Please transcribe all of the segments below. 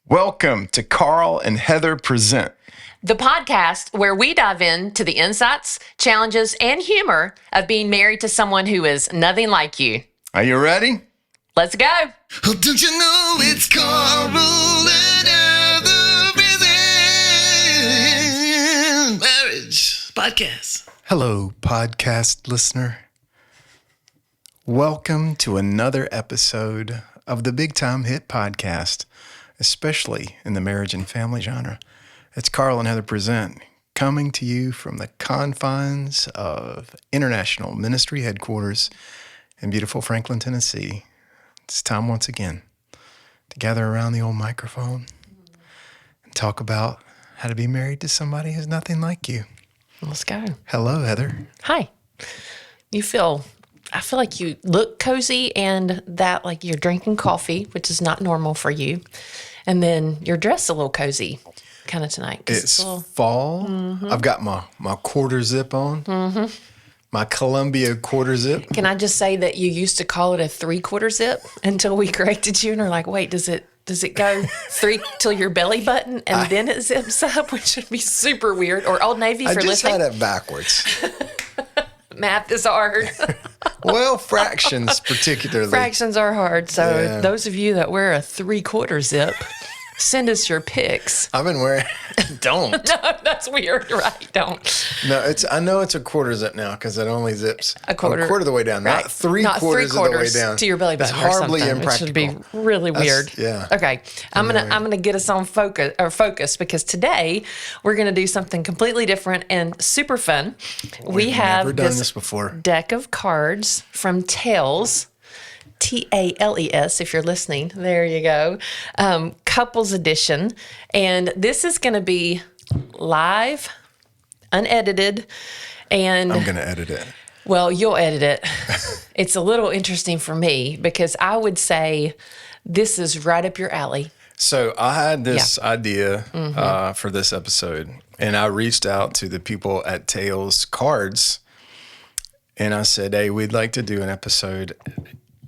Welcome to Carl and Heather Present, the podcast where we dive into the insights, challenges, and humor of being married to someone who is nothing like you. Are you ready? Let's go. Oh, don't you know it's Carl and Heather Present Marriage Podcast. Hello, podcast listener. Welcome to another episode of the Big Time Hit Podcast, especially in the marriage and family genre. It's Carl and Heather Present, coming to you from the confines of International Ministry Headquarters in beautiful Franklin, Tennessee. It's time once again to gather around the old microphone and talk about how to be married to somebody who's nothing like you. Let's go. Hello, Heather. Hi. I feel like you look cozy and that like you're drinking coffee, which is not normal for you. And then you're dressed a little cozy kind of tonight. It's fall. Mm-hmm. I've got my quarter zip on. Mm-hmm. My Columbia quarter zip. Can I just say that you used to call it a 3/4 zip until we corrected you and are like, wait, does it go three till your belly button and then it zips up, which would be super weird? Or Old Navy for listening? I just had it backwards. Math is hard. Well, fractions particularly. Fractions are hard. So those of you that wear a 3/4 zip, send us your pics. I've been wearing. Don't. No, that's weird, right? Don't. No, I know it's a quarter zip now because it only zips a quarter of the way down, right. not three-quarters of the way down to your belly button. It's horribly or impractical. It should be really weird. Yeah. Okay, I'm gonna get us on focus because today we're gonna do something completely different and super fun. We have never done this before. Deck of cards from Tales. Tales, if you're listening. There you go. Couples edition. And this is going to be live, unedited, and... I'm going to edit it. Well, you'll edit it. It's a little interesting for me because I would say this is right up your alley. So I had this idea for this episode, and I reached out to the people at Tales Cards, and I said, hey, we'd like to do an episode.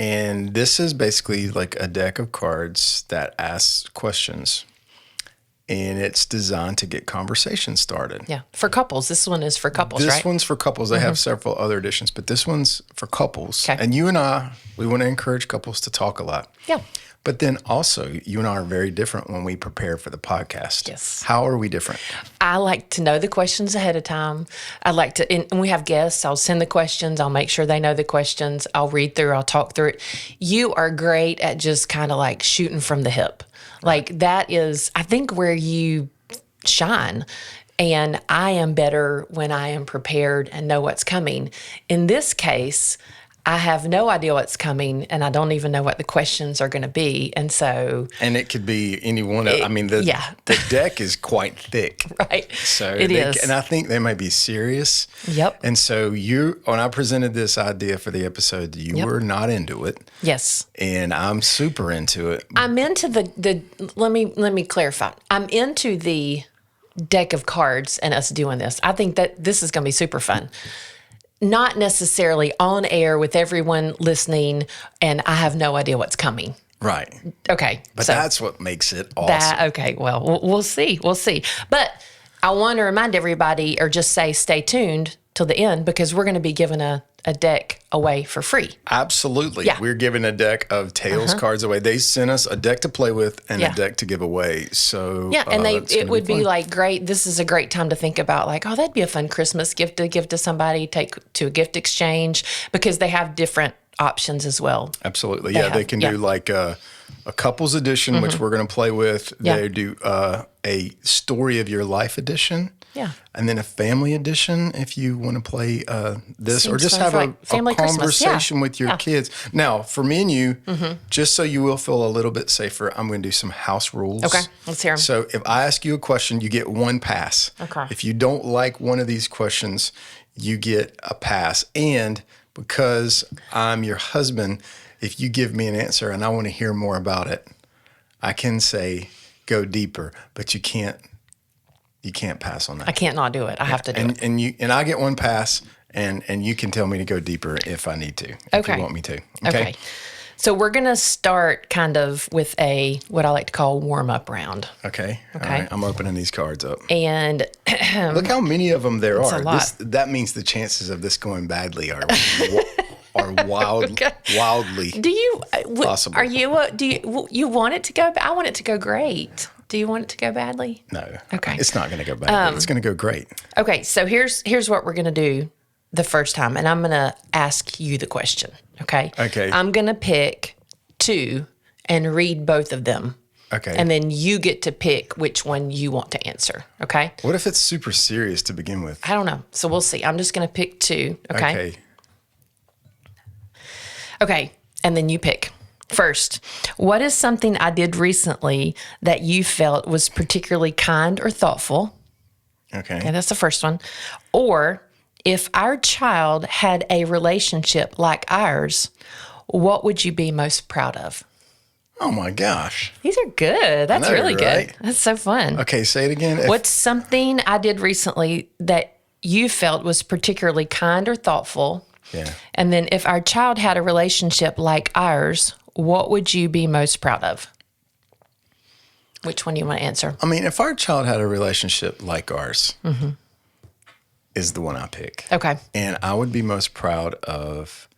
And this is basically like a deck of cards that asks questions. And it's designed to get conversation started. Yeah, for couples. This one is for couples, right? This one's for couples. They have several other editions, but this one's for couples. Okay. And you and I, we want to encourage couples to talk a lot. Yeah. But then also, you and I are very different when we prepare for the podcast. Yes. How are we different? I like to know the questions ahead of time. I like to, and we have guests, I'll send the questions. I'll make sure they know the questions. I'll read through, I'll talk through it. You are great at just kind of like shooting from the hip. Like that is, I think, where you shine. And I am better when I am prepared and know what's coming. In this case, I have no idea what's coming, and I don't even know what the questions are going to be. And so... And it could be any one of... the deck is quite thick. Right. So it is. And I think they might be serious. Yep. And so when I presented this idea for the episode, you were not into it. Yes. And I'm super into it. I'm into the let me clarify. I'm into the deck of cards and us doing this. I think that this is going to be super fun. Not necessarily on air with everyone listening, and I have no idea what's coming. Right. Okay. But that's what makes it awesome. Okay. Well, we'll see. We'll see. But I want to remind everybody, or just say stay tuned till the end, because we're going to be giving a deck away for free. Absolutely. Yeah. We're giving a deck of Tales cards away. They sent us a deck to play with and a deck to give away. So and it would be like great. This is a great time to think about like, oh, that'd be a fun Christmas gift to give to somebody, take to a gift exchange, because they have different options as well. Absolutely. They can do like a couples edition, which we're going to play with. They do a story of your life edition. Yeah. And then a family edition if you want to play this, or just have a family conversation with your kids. Now, for me and you, just so you will feel a little bit safer, I'm going to do some house rules. Okay, let's hear them. So if I ask you a question, you get one pass. Okay. If you don't like one of these questions, you get a pass. And because I'm your husband, if you give me an answer and I want to hear more about it, I can say go deeper, but you can't pass on that. I can't not do it. I have to do it. And I get one pass, and you can tell me to go deeper if I need to. If you want me to. Okay. So we're going to start kind of with what I like to call warm-up round. Okay. All right. I'm opening these cards up. And look how many of them there are. a lot. That means the chances of this going badly are wildly possible. Are you want it to go? I want it to go great. Do you want it to go badly? No. Okay. It's not going to go badly. It's going to go great. Okay. So here's what we're going to do the first time, and I'm going to ask you the question. Okay. Okay. I'm going to pick 2 and read both of them. Okay. And then you get to pick which one you want to answer. Okay. What if it's super serious to begin with? I don't know. So we'll see. I'm just going to pick 2. Okay. Okay. And then you pick. First, what is something I did recently that you felt was particularly kind or thoughtful? Okay. Okay, that's the first one. Or if our child had a relationship like ours, what would you be most proud of? Oh my gosh. These are good. That's really right? good. That's so fun. Okay, say it again. What's something I did recently that you felt was particularly kind or thoughtful? Yeah. And then if our child had a relationship like ours, what would you be most proud of? Which one do you want to answer? I mean, if our child had a relationship like ours, is the one I pick. Okay. And I would be most proud of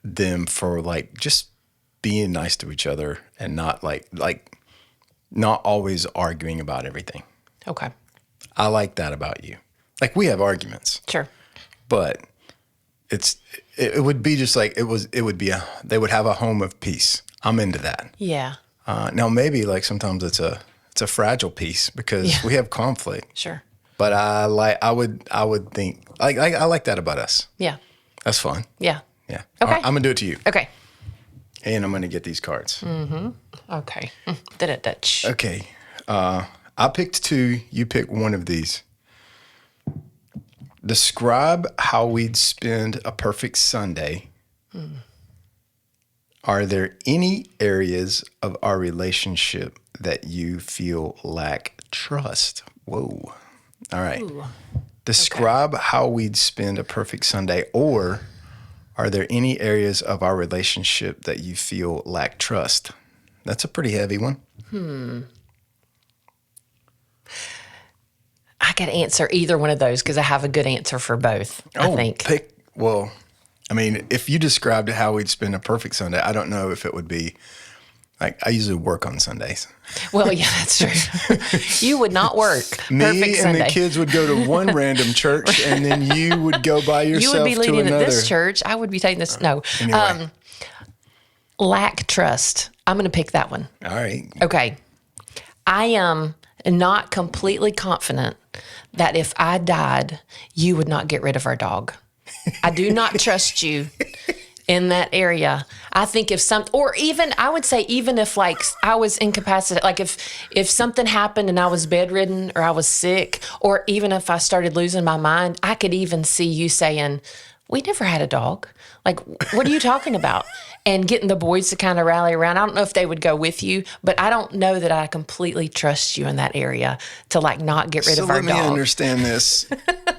them for just being nice to each other and not not always arguing about everything. Okay. I like that about you. We have arguments, Sure. but it would be just they would have a home of peace. I'm into that. Yeah. Now maybe sometimes it's a fragile peace because we have conflict. Sure. But I would think I like that about us. Yeah. That's fun. Yeah. Yeah. Okay. All right, I'm gonna do it to you. Okay. And I'm gonna get these cards. Okay. Did it Dutch? Okay. I picked 2. You pick one of these. Describe how we'd spend a perfect Sunday. Are there any areas of our relationship that you feel lack trust? Whoa. All right. Ooh. Describe how we'd spend a perfect Sunday, or are there any areas of our relationship that you feel lack trust? That's a pretty heavy one. I could answer either one of those because I have a good answer for both, I think. If you described how we'd spend a perfect Sunday, I don't know if it would be I usually work on Sundays. Well, yeah, that's true. You would not work. Me Perfect and Sunday. the kids would go to one random church, and then you would go by yourself You would be to leading another. at this church. I would be taking this. No. Anyway. Lack trust. I'm going to pick that one. All right. Okay. I am not completely confident that if I died, you would not get rid of our dog. I do not trust you in that area. I think I would say even if I was incapacitated, if something happened and I was bedridden or I was sick, or even if I started losing my mind, I could even see you saying, we never had a dog. What are you talking about? And getting the boys to kind of rally around. I don't know if they would go with you, but I don't know that I completely trust you in that area to not get rid of our dog. So let me understand this.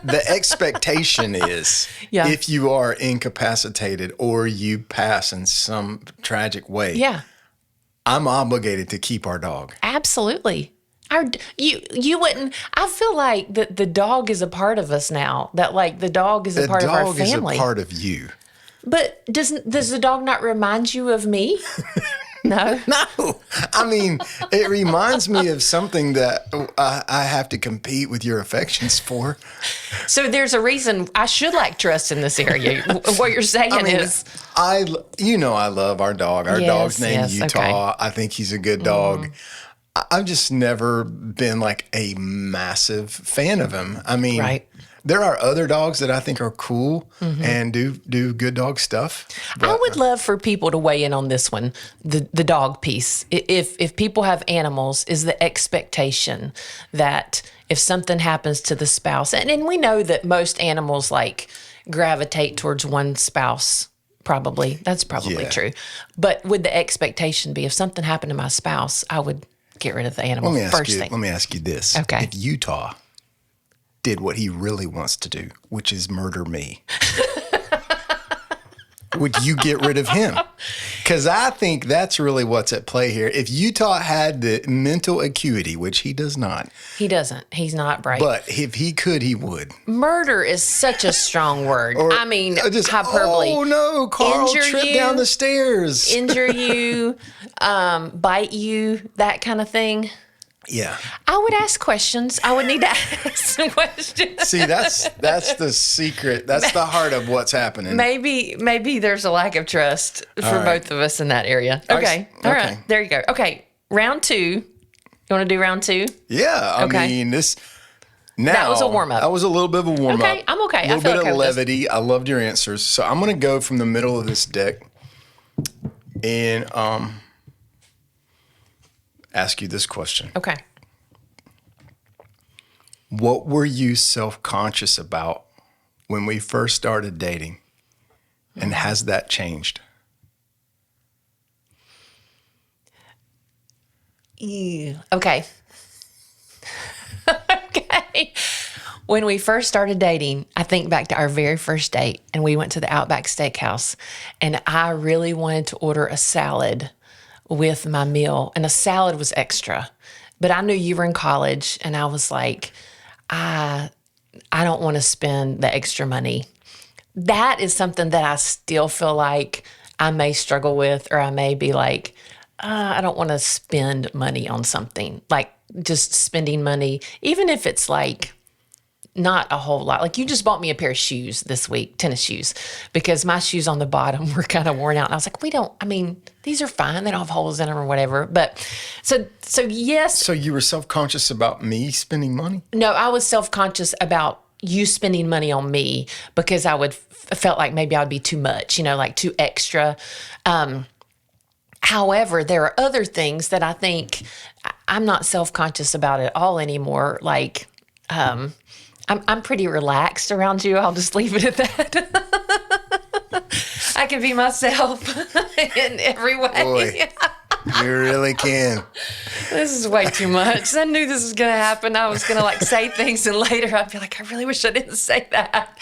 The expectation is if you are incapacitated or you pass in some tragic way, I'm obligated to keep our dog. Absolutely. You wouldn't. I feel like the dog is a part of us now. That the dog is a part of our family. The dog is a part of you. But does the dog not remind you of me? No. No. It reminds me of something that I have to compete with your affections for. So there's a reason I should lack trust in this area. What you're saying is... I love our dog. Our dog's named Utah. Okay. I think he's a good dog. I've just never been a massive fan of him. Right. There are other dogs that I think are cool and do good dog stuff. I would love for people to weigh in on this one, the dog piece. If people have animals, is the expectation that if something happens to the spouse, and we know that most animals gravitate towards one spouse, probably. That's probably true. But would the expectation be if something happened to my spouse, I would get rid of the animal first thing? Let me ask you this. Okay. If Utah did what he really wants to do, which is murder me, would you get rid of him? Because I think that's really what's at play here. If Utah had the mental acuity, which he does not. He doesn't. He's not bright. But if he could, he would. Murder is such a strong word. I mean, Just, hyperbole. oh no, Carl Injure tripped you. down the stairs. Injure you, bite you, that kind of thing. Yeah. I would ask questions. I would need to ask some questions. See, that's the secret. That's the heart of what's happening. Maybe there's a lack of trust for both of us in that area. Okay. All right. There you go. Okay. Round 2. You want to do round 2? Yeah. I mean, this. Now, that was a warm-up. That was a little bit of a warm-up. Okay, I'm okay. A little I feel bit okay of with this. levity. I loved your answers. So I'm going to go from the middle of this deck and ask you this question. Okay. What were you self-conscious about when we first started dating? And has that changed? Ew. Okay. Okay. When we first started dating, I think back to our very first date, and we went to the Outback Steakhouse, and I really wanted to order a salad with my meal, and a salad was extra. But I knew you were in college, and I was like, I don't want to spend the extra money. That is something that I still feel like I may struggle with, or I may be like, I don't want to spend money on something, like just spending money, even if it's like not a whole lot. Like you just bought me a pair of shoes this week, tennis shoes, because my shoes on the bottom were kind of worn out. And I was like, these are fine. They don't have holes in them or whatever. But so yes. So you were self-conscious about me spending money? No, I was self-conscious about you spending money on me because I felt like maybe I would be too much, like too extra. However, there are other things that I think I'm not self-conscious about at all anymore. Like, I'm pretty relaxed around you. I'll just leave it at that. I can be myself in every way. Boy, you really can. This is way too much. I knew this was going to happen. I was going to say things, and later I'd be like, I really wish I didn't say that.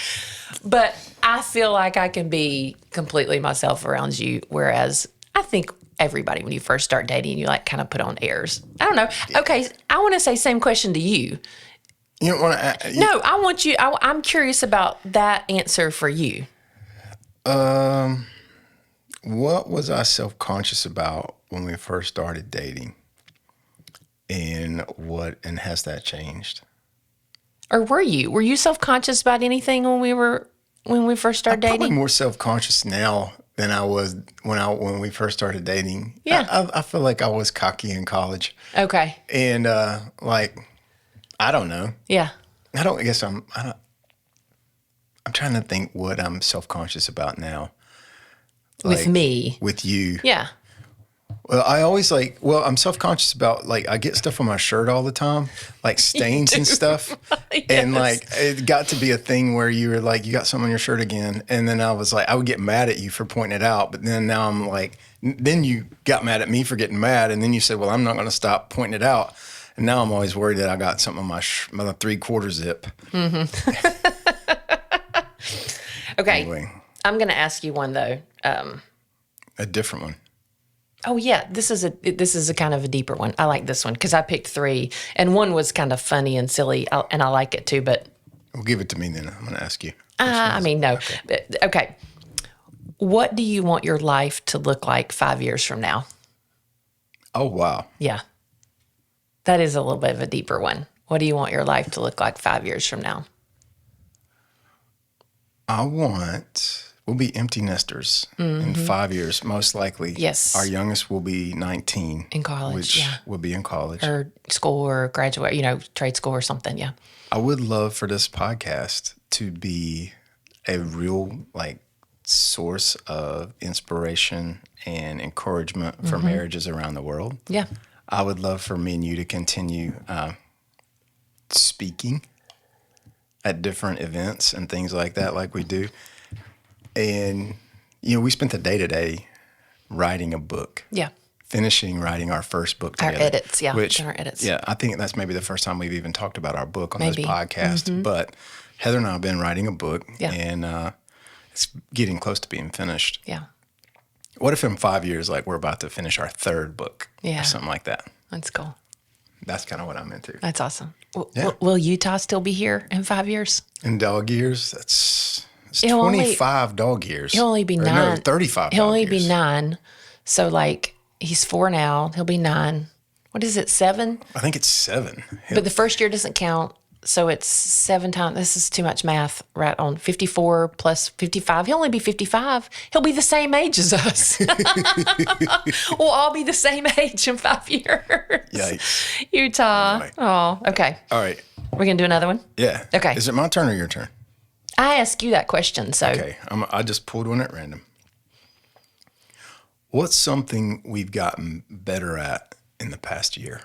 But I feel like I can be completely myself around you, whereas I think everybody, when you first start dating, you kind of put on airs. I don't know. Okay, I want to say same question to you. You don't want to... No, I want you... I'm curious about that answer for you. What was I self-conscious about when we first started dating? And has that changed? Or were you? Were you self-conscious about anything when we first started dating? Probably more self-conscious now than I was when we first started dating. Yeah. I feel like I was cocky in college. Okay. And I don't know. Yeah. I'm trying to think what I'm self-conscious about now. With me. With you. Yeah. Well, I always I'm self-conscious about I get stuff on my shirt all the time, like stains and stuff. Yes. And it got to be a thing where you were you got something on your shirt again. And then I was I would get mad at you for pointing it out. But then now I'm then you got mad at me for getting mad. And then you said, well, I'm not going to stop pointing it out. And now I'm always worried that I got something on my 3/4 zip. Mm-hmm. Okay. Anyway. I'm going to ask you one, though. A different one. Oh, yeah. This is a kind of a deeper one. I like this one because I picked 3. And one was kind of funny and silly, and I like it, too. But Well, give it to me then. I'm going to ask you. no. Okay. What do you want your life to look like 5 years from now? Oh, wow. Yeah. That is a little bit of a deeper one. What do you want your life to look like 5 years from now? We'll be empty nesters in 5 years, most likely. Yes. Our youngest will be 19. In college, which yeah. will be in college. Or school or graduate, trade school or something, yeah. I would love for this podcast to be a real, source of inspiration and encouragement for marriages around the world. Yeah. I would love for me and you to continue speaking at different events and things like that, like we do. And, we spent the day today writing a book. Yeah. Finishing writing our first book Our together. edits, yeah. Our edits. Yeah, I think that's maybe the first time we've even talked about our book on Maybe. this podcast. But Heather and I have been writing a book. Yeah. And It's getting close to being finished. Yeah. What if in 5 years, like we're about to finish our third book Yeah. or something like that? That's cool. That's kind of what I'm into. That's awesome. Yeah. Will Utah still be here in 5 years? In dog years, it's He'll 25 dog years. He'll only be Or 9. No, 35 He'll dog only years. be 9. So like he's 4 now. He'll be 9. What is it, 7? I think it's 7. But the first year doesn't count. So it's 7 times. This is too much math, right? On 54 plus 55. He'll only be 55. He'll be the same age as us. We'll all be the same age in 5 years. Yikes. Utah. Anyway. Oh, okay. All right. We're going to do another one? Yeah. Okay. Is it my turn or your turn? I asked you that question, so. Okay. I just pulled one at random. What's something we've gotten better at in the past year?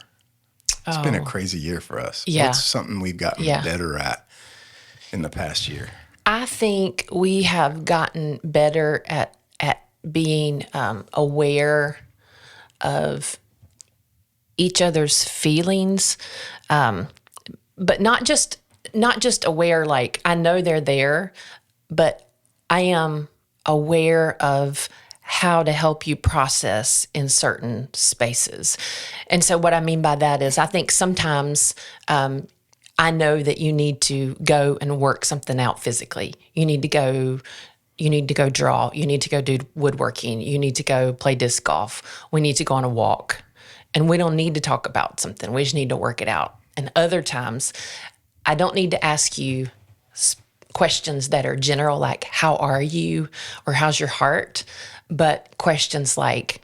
It's been a crazy year for us. Yeah. What's something we've gotten better at in the past year? I think we have gotten better at being aware of each other's feelings, but not just aware like I know they're there, but I am aware of how to help you process in certain spaces. And so what I mean by that is I think sometimes I know that you need to go and work something out physically. You need to go draw. You need to go do woodworking. You need to go play disc golf. We need to go on a walk. And we don't need to talk about something. We just need to work it out. And other times, I don't need to ask you questions that are general, like, how are you? Or how's your heart? But questions like,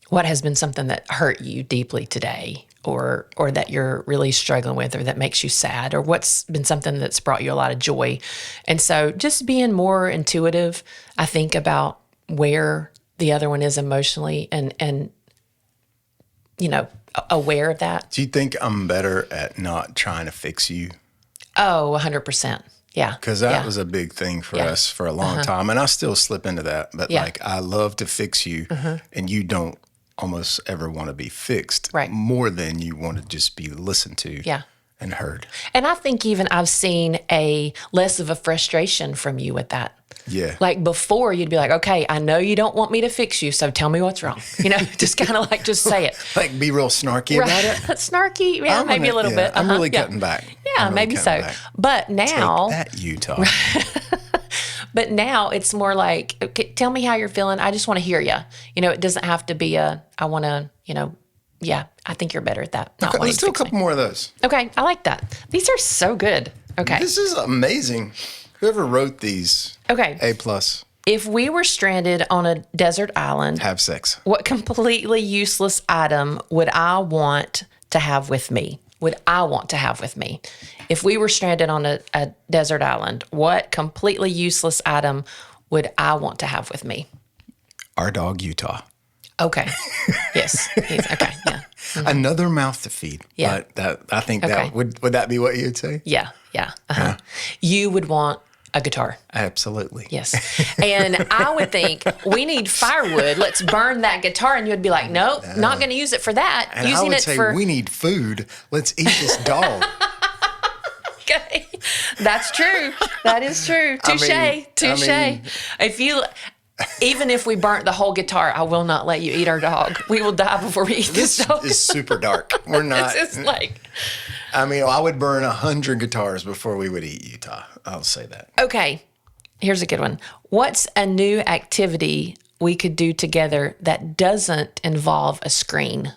what has been something that hurt you deeply today? Or that you're really struggling with, or that makes you sad, or what's been something that's brought you a lot of joy. And so just being more intuitive, I think, about where the other one is emotionally and aware of that. Do you think I'm better at not trying to fix you? Oh, 100%. Yeah. Because that was a big thing for us for a long time. And I still slip into that. But like, I love to fix you, and you don't almost ever want to be fixed more than you want to just be listened to and heard. And I think even I've seen less of a frustration from you with that. Yeah. Like before, you'd be like, okay, I know you don't want me to fix you, so tell me what's wrong. Just kind of like, just say it. Like be real snarky about it? Snarky, yeah, maybe a little bit. I'm really cutting back. Yeah, maybe so. Back. But now. Take that, Utah. But now it's more like, okay, tell me how you're feeling. I just want to hear you. It doesn't have to be I want to, I think you're better at that. Okay, let's do a couple more of those. Okay, I like that. These are so good. Okay. This is amazing. Whoever wrote these. Okay. A+. If we were stranded on a desert island. Have sex. What completely useless item would I want to have with me? If we were stranded on a desert island, what completely useless item would I want to have with me? Our dog, Utah. Okay. Yes. Okay. Yeah. Another mouth to feed. Yeah. But I think that would that be what you'd say? Yeah. Yeah. Uh-huh. You would want a guitar. Absolutely. Yes. And I would think, we need firewood. Let's burn that guitar. And you'd be like, no, not going to use it for that. And Using I would it say, for. we need food. Let's eat this dog. Okay. That's true. That is true. Touche. Touche. Even if we burnt the whole guitar, I will not let you eat our dog. We will die before we eat this dog. This is super dark. We're not. This is like. I would burn 100 guitars before we would eat Utah. I'll say that. Okay. Here's a good one. What's a new activity we could do together that doesn't involve a screen?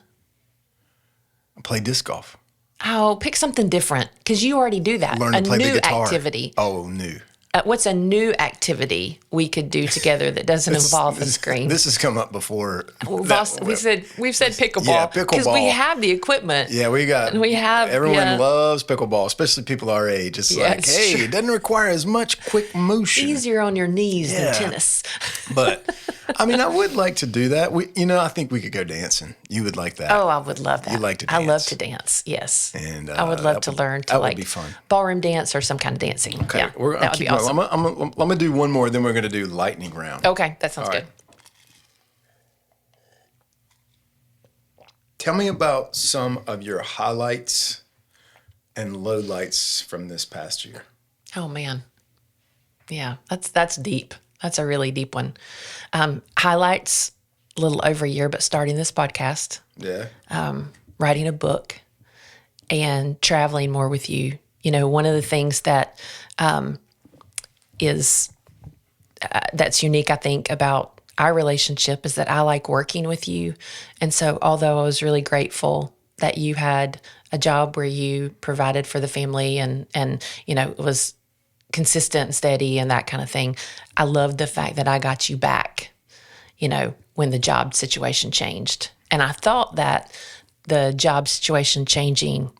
Play disc golf. Oh, pick something different, because you already do that. Learn to play the guitar. Activity. Oh, new. What's a new activity we could do together that doesn't involve a screen? This has come up before. We've said pickleball. Yeah, pickleball. Because we have the equipment. Yeah, everyone loves pickleball, especially people our age. It's like, hey, it doesn't require as much quick motion. Easier on your knees than tennis. But I would like to do that. I think we could go dancing. You would like that. Oh, I would love that. You like to dance. I love to dance, yes. And I would love to learn to that would be fun. Ballroom dance or some kind of dancing. Okay, yeah, that would be awesome. I'm going to do one more, then we're going to do lightning round. Okay, that sounds good. Tell me about some of your highlights and lowlights from this past year. Oh, man. Yeah, that's deep. That's a really deep one. Highlights, a little over a year, but starting this podcast, Yeah. writing a book, and traveling more with you. You know, one of the things that is that's unique, I think, about our relationship is that I like working with you. And so although I was really grateful that you had a job where you provided for the family and you know, it was consistent and steady and that kind of thing, I loved the fact that I got you back, you know, when the job situation changed. And I thought that the job situation changing,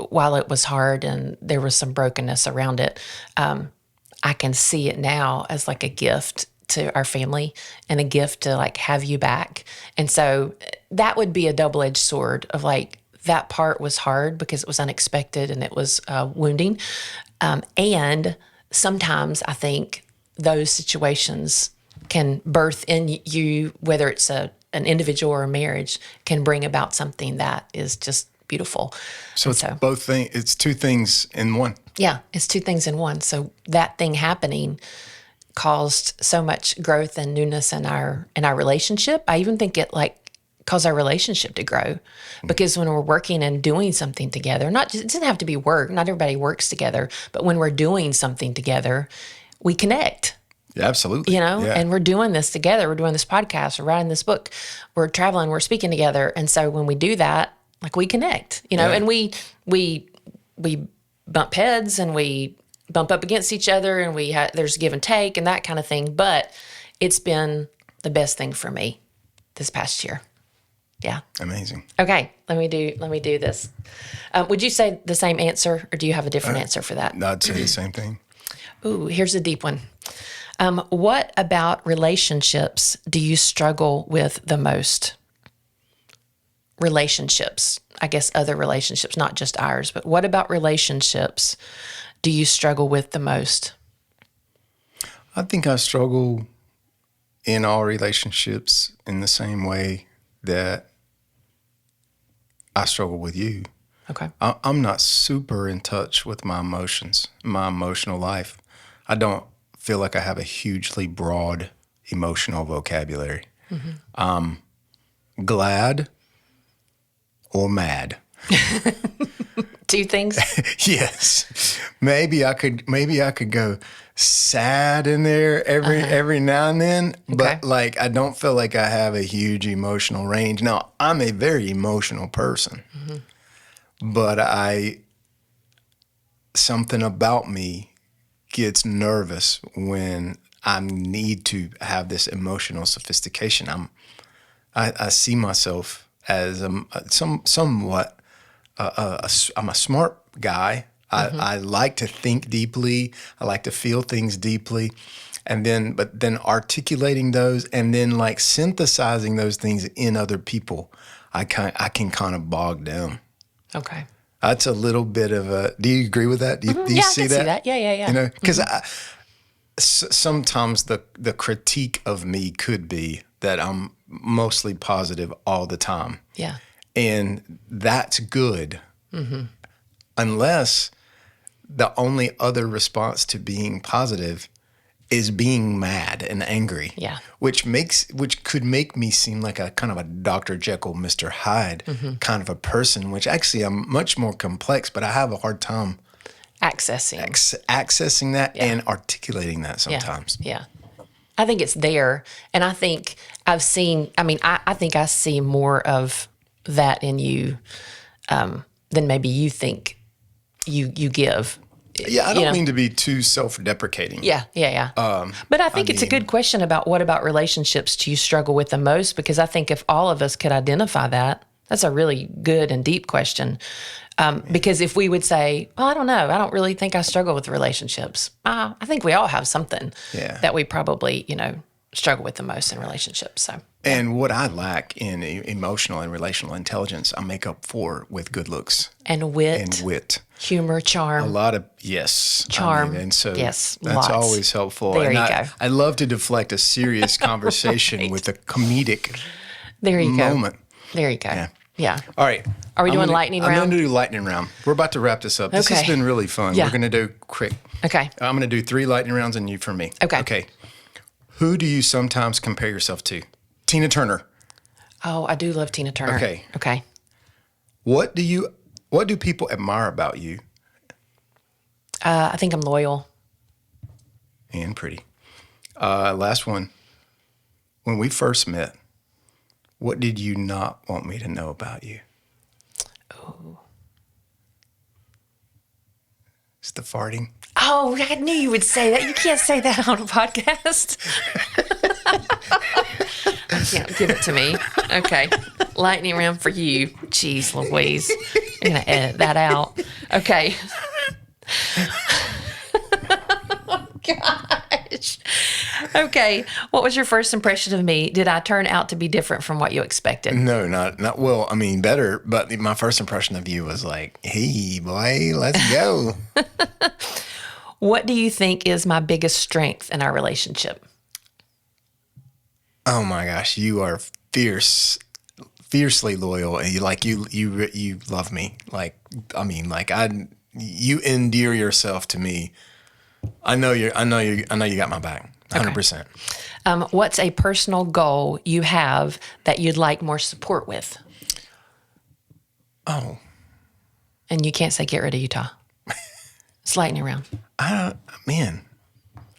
while it was hard and there was some brokenness around it, I can see it now as like a gift to our family and a gift to like have you back. And so that would be a double-edged sword of like, that part was hard because it was unexpected and it was wounding. And sometimes I think those situations can birth in you, whether it's an individual or a marriage, can bring about something that is just beautiful. So it's both things. It's two things in one. Yeah, it's two things in one. So that thing happening caused so much growth and newness in our relationship. I even think it like caused our relationship to grow, because when we're working and doing something together, it doesn't have to be work. Not everybody works together, but when we're doing something together, we connect. Yeah, absolutely. You know, yeah. and we're doing this together. We're doing this podcast. We're writing this book. We're traveling. We're speaking together. And so when we do that, like we connect. You know, Yeah. and we bump heads and we bump up against each other, and there's give and take and that kind of thing. But it's been the best thing for me this past year. Yeah. Amazing. Okay. Let me do this. Would you say the same answer, or do you have a different answer for that? I'd say the same thing. Ooh, here's a deep one. What about relationships do you struggle with the most? Relationships, I guess other relationships, not just ours, but what about relationships do you struggle with the most? I think I struggle in all relationships in the same way that I struggle with you. Okay. I'm not super in touch with my emotions, my emotional life. I don't feel like I have a hugely broad emotional vocabulary. Glad or mad. Two things? Yes. Maybe I could go sad in there every now and then, but Okay. like I don't feel like I have a huge emotional range. Now, I'm a very emotional person. But something about me gets nervous when I need to have this emotional sophistication. I see myself as somewhat. I'm a smart guy. I like to think deeply. I like to feel things deeply, but then articulating those and then like synthesizing those things in other people, I can kind of bog down. Okay. That's a little bit of a. Do you agree with that? Do you Yeah, see I can that? see that. Yeah. You know, because sometimes the critique of me could be that I'm mostly positive all the time. Yeah. And that's good, unless the only other response to being positive is being mad and angry. Yeah. Which could make me seem like a kind of a Dr. Jekyll, Mr. Hyde kind of a person, which actually I'm much more complex, but I have a hard time accessing that and articulating that sometimes. Yeah. I think it's there. And I think I think I see more of that in you than maybe you think you give. Yeah, I don't mean to be too self-deprecating. Yeah. But I think it's a good question about what about relationships do you struggle with the most? Because I think if all of us could identify that, that's a really good and deep question. Because if we would say, well, I don't know, I don't really think I struggle with relationships. I think we all have something that we probably, struggle with the most in relationships. So. And what I lack in emotional and relational intelligence, I make up for with good looks. And wit. Humor, charm. A lot of, yes. Charm. And so yes, that's lots. always helpful. There and you go. I love to deflect a serious conversation with a comedic there you moment. Go. There you go. Yeah. All right. Are we doing lightning round? I'm going to do lightning round. We're about to wrap this up. This has been really fun. Yeah. We're going to do quick. Okay. I'm going to do 3 lightning rounds and you for me. Okay. Okay. Who do you sometimes compare yourself to? Tina Turner. Oh, I do love Tina Turner. Okay. Okay. What do people admire about you? I think I'm loyal. And pretty. Last one. When we first met, what did you not want me to know about you? Oh. It's the farting. Oh, I knew you would say that. You can't say that on a podcast. I can't. Give it to me. Okay. Lightning round for you. Jeez Louise. I'm going to edit that out. Okay. Oh, gosh. Okay. What was your first impression of me? Did I turn out to be different from what you expected? No, not well. I mean, better. But my first impression of you was like, "Hey, boy, let's go." What do you think is my biggest strength in our relationship? Oh my gosh, you are fiercely loyal, and you love me. You endear yourself to me. I know you got my back, 100%. What's a personal goal you have that you'd like more support with? Oh, And you can't say get rid of Utah. It's lightning round. man.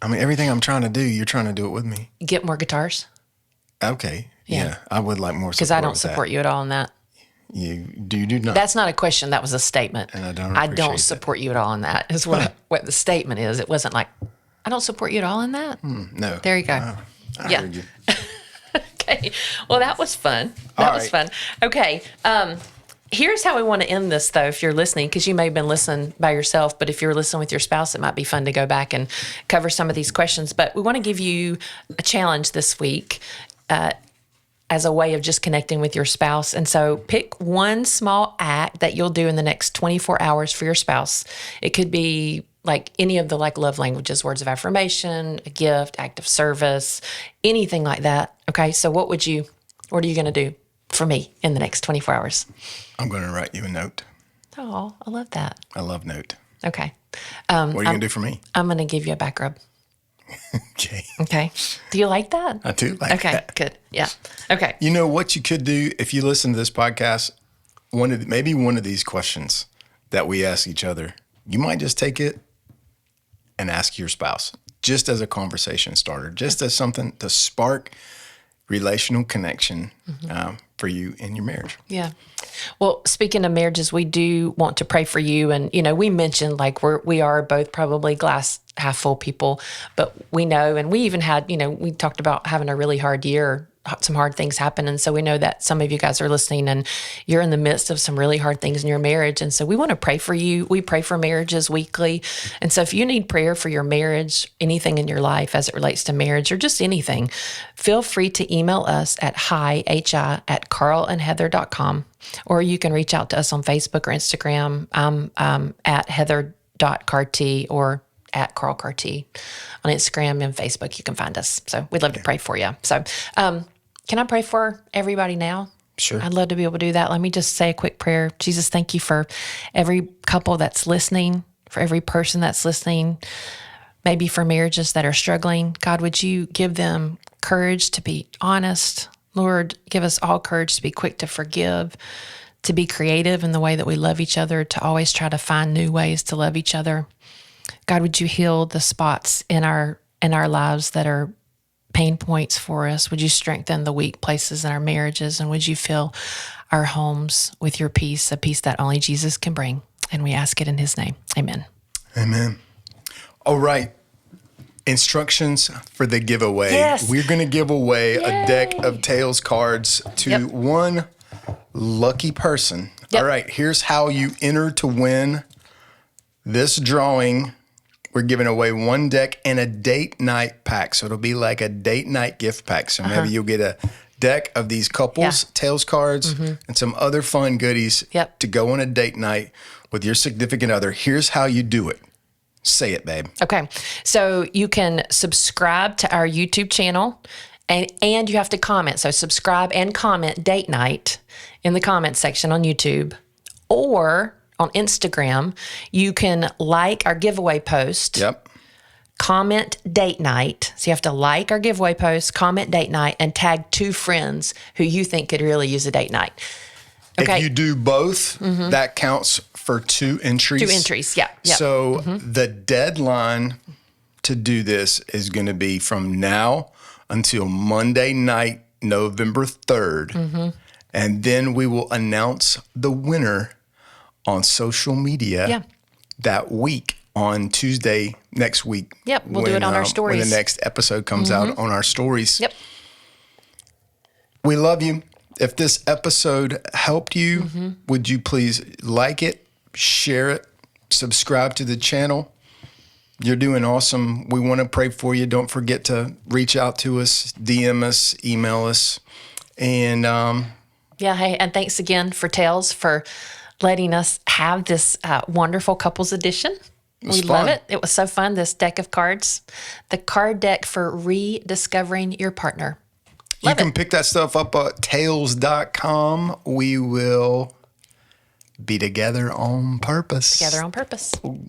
I mean, everything I'm trying to do, you're trying to do it with me. Get more guitars. Okay. Yeah. Yeah, I would like more support. Because I don't with support you at all in that. that. You do not. That's not a question. That was a statement. And I don't I appreciate don't that. support you at all in that. Is what the statement is. It wasn't like I don't support you at all in that. No. There you go. I Yeah. heard you. Okay. Well, that was fun. All That was right. fun. Okay. Here's how we want to end this, though, if you're listening, because you may have been listening by yourself, but if you're listening with your spouse, it might be fun to go back and cover some of these questions. But we want to give you a challenge this week as a way of just connecting with your spouse. And so pick one small act that you'll do in the next 24 hours for your spouse. It could be like any of the love languages, words of affirmation, a gift, act of service, anything like that. Okay. So what are you going to do for me in the next 24 hours? I'm going to write you a note. Oh, I love that. I love note. Okay. What are you going to do for me? I'm going to give you a back rub. Okay. Okay. Do you like that? I do like Okay, that. good. Yeah. Okay. You know what you could do if you listen to this podcast? Maybe one of these questions that we ask each other, you might just take it and ask your spouse, just as a conversation starter, just as something to spark relational connection for you in your marriage. Yeah. Well, speaking of marriages, we do want to pray for you. And, we mentioned we are both probably glass half full people, but we know, and we even had, we talked about having a really hard year, some hard things happen. And so we know that some of you guys are listening and you're in the midst of some really hard things in your marriage. And so we want to pray for you. We pray for marriages weekly. And so if you need prayer for your marriage, anything in your life as it relates to marriage or just anything, feel free to email us at hi@carlandheather.com, or you can reach out to us on Facebook or Instagram. I'm at heather.carty or at Carl Carty on Instagram and Facebook. You can find us. So we'd love to pray for you. So can I pray for everybody now? Sure. I'd love to be able to do that. Let me just say a quick prayer. Jesus, thank you for every couple that's listening, for every person that's listening, maybe for marriages that are struggling. God, would you give them courage to be honest? Lord, give us all courage to be quick to forgive, to be creative in the way that we love each other, to always try to find new ways to love each other. God, would you heal the spots in our lives that are pain points for us? Would you strengthen the weak places in our marriages? And would you fill our homes with your peace, a peace that only Jesus can bring? And we ask it in his name. Amen. Amen. All right. Instructions for the giveaway. Yes. We're going to give away a deck of Tails cards to one lucky person. Yep. All right. Here's how you enter to win this drawing. We're giving away one deck and a date night pack. So it'll be like a date night gift pack. So maybe you'll get a deck of these couples, Tails cards, and some other fun goodies to go on a date night with your significant other. Here's how you do it. Say it, babe. Okay. So you can subscribe to our YouTube channel and you have to comment. So subscribe and comment date night in the comment section on YouTube, or on Instagram, you can like our giveaway post, comment date night. So you have to like our giveaway post, comment date night, and tag 2 friends who you think could really use a date night. Okay. If you do both, that counts for 2 entries. 2 entries, yeah. Yep. So the deadline to do this is going to be from now until Monday night, November 3rd. And then we will announce the winner on social media that week on Tuesday next week. Yep, we'll do it on our stories. When the next episode comes out on our stories. Yep. We love you. If this episode helped you, would you please like it, share it, subscribe to the channel? You're doing awesome. We want to pray for you. Don't forget to reach out to us, DM us, email us. And hey, and thanks again for Tails for letting us have this wonderful couples edition. We love it. It was so fun, this deck of cards. The card deck for rediscovering your partner. You can pick that stuff up at tails.com. We will be together on purpose. Together on purpose. Ooh.